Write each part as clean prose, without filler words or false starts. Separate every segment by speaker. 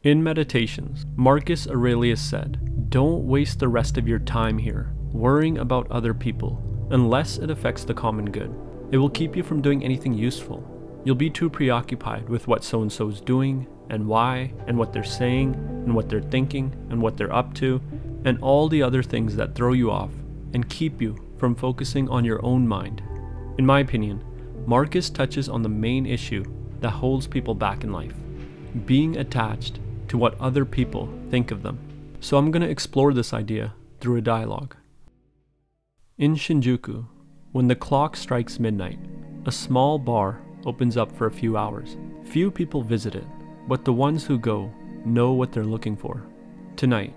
Speaker 1: In Meditations, Marcus Aurelius said, "Don't waste the rest of your time here, worrying about other people, unless it affects the common good. It will keep you from doing anything useful. You'll be too preoccupied with what so-and-so is doing, and why, and what they're saying, and what they're thinking, and what they're up to, and all the other things that throw you off, and keep you from focusing on your own mind." In my opinion, Marcus touches on the main issue that holds people back in life: being attached to what other people think of them. So I'm going to explore this idea through a dialogue. In Shinjuku, when the clock strikes midnight, a small bar opens up for a few hours. Few people visit it, but the ones who go know what they're looking for. Tonight,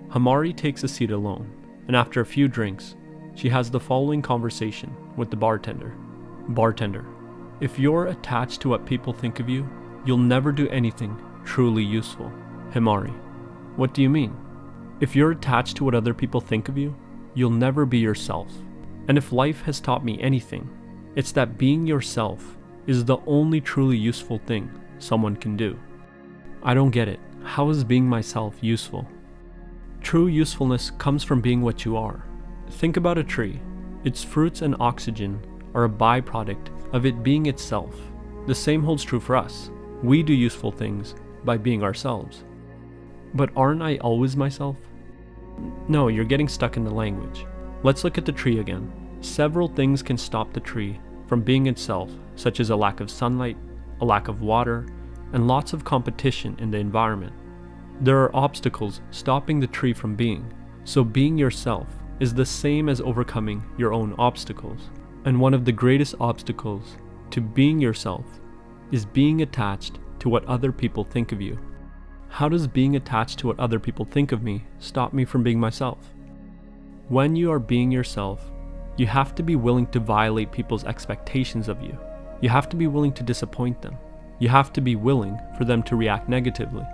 Speaker 1: Hamari takes a seat alone, and after a few drinks, she has the following conversation with the bartender. Bartender: if you're attached to what people think of you, you'll never do anything truly useful. Himari: what do you mean? If you're attached to what other people think of you, you'll never be yourself. And if life has taught me anything, it's that being yourself is the only truly useful thing someone can do. I don't get it. How is being myself useful? True usefulness comes from being what you are. Think about a tree. Its fruits and oxygen are a byproduct of it being itself. The same holds true for us. We do useful things by being ourselves. But aren't I always myself? No, you're getting stuck in the language. Let's look at the tree again. Several things can stop the tree from being itself, such as a lack of sunlight, a lack of water, and lots of competition in the environment. There are obstacles stopping the tree from being, so being yourself is the same as overcoming your own obstacles. And one of the greatest obstacles to being yourself is being attached to what other people think of you. How does being attached to what other people think of me stop me from being myself? When you are being yourself, you have to be willing to violate people's expectations of you. You have to be willing to disappoint them. You have to be willing for them to react negatively.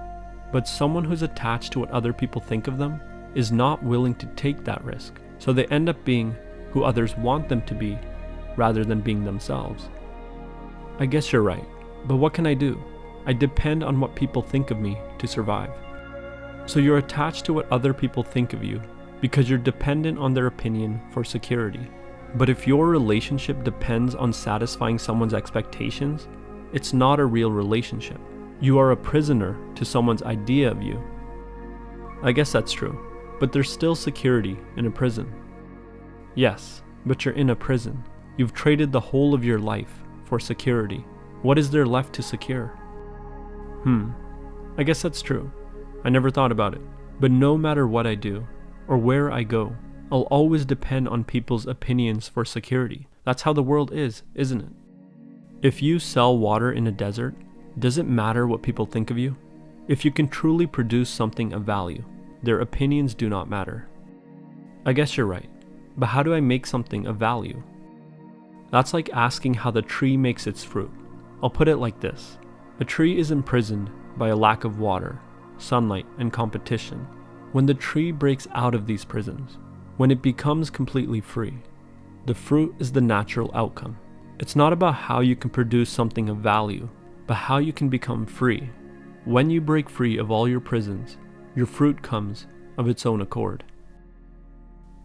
Speaker 1: But someone who's attached to what other people think of them is not willing to take that risk. So they end up being who others want them to be rather than being themselves. I guess you're right, but what can I do? I depend on what people think of me to survive. So you're attached to what other people think of you because you're dependent on their opinion for security. But if your relationship depends on satisfying someone's expectations, it's not a real relationship. You are a prisoner to someone's idea of you. I guess that's true, but there's still security in a prison. Yes, but you're in a prison. You've traded the whole of your life for security. What is there left to secure? I guess that's true. I never thought about it. But no matter what I do, or where I go, I'll always depend on people's opinions for security. That's how the world is, isn't it? If you sell water in a desert, does it matter what people think of you? If you can truly produce something of value, their opinions do not matter. I guess you're right, but how do I make something of value? That's like asking how the tree makes its fruit. I'll put it like this. A tree is imprisoned by a lack of water, sunlight, and competition. When the tree breaks out of these prisons, when it becomes completely free, the fruit is the natural outcome. It's not about how you can produce something of value, but how you can become free. When you break free of all your prisons, your fruit comes of its own accord.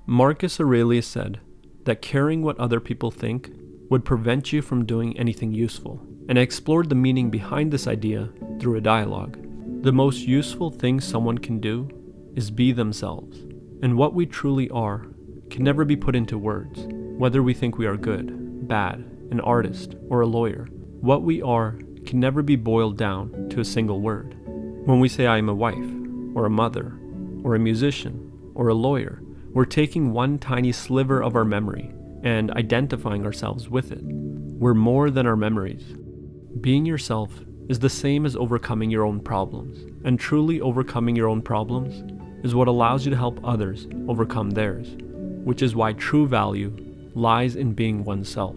Speaker 1: Marcus Aurelius said that caring what other people think would prevent you from doing anything useful, and I explored the meaning behind this idea through a dialogue. The most useful thing someone can do is be themselves, and what we truly are can never be put into words. Whether we think we are good, bad, an artist, or a lawyer, what we are can never be boiled down to a single word. When we say I am a wife, or a mother, or a musician, or a lawyer, we're taking one tiny sliver of our memory and identifying ourselves with it. We're more than our memories. Being yourself is the same as overcoming your own problems, and truly overcoming your own problems is what allows you to help others overcome theirs, which is why true value lies in being oneself.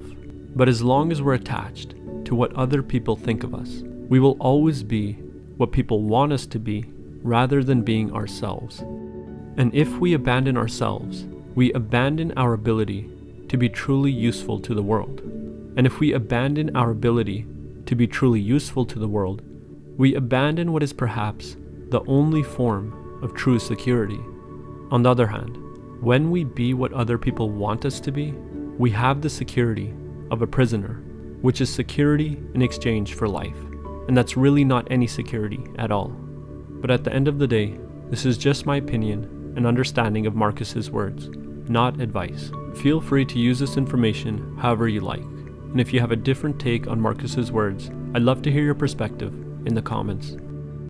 Speaker 1: But as long as we're attached to what other people think of us, we will always be what people want us to be rather than being ourselves. And if we abandon ourselves, we abandon our ability to be truly useful to the world. And if we abandon our ability to be truly useful to the world, we abandon what is perhaps the only form of true security. On the other hand, when we be what other people want us to be, we have the security of a prisoner, which is security in exchange for life. And that's really not any security at all. But at the end of the day, this is just my opinion and understanding of Marcus's words, not advice. Feel free to use this information however you like. And if you have a different take on Marcus's words, I'd love to hear your perspective in the comments.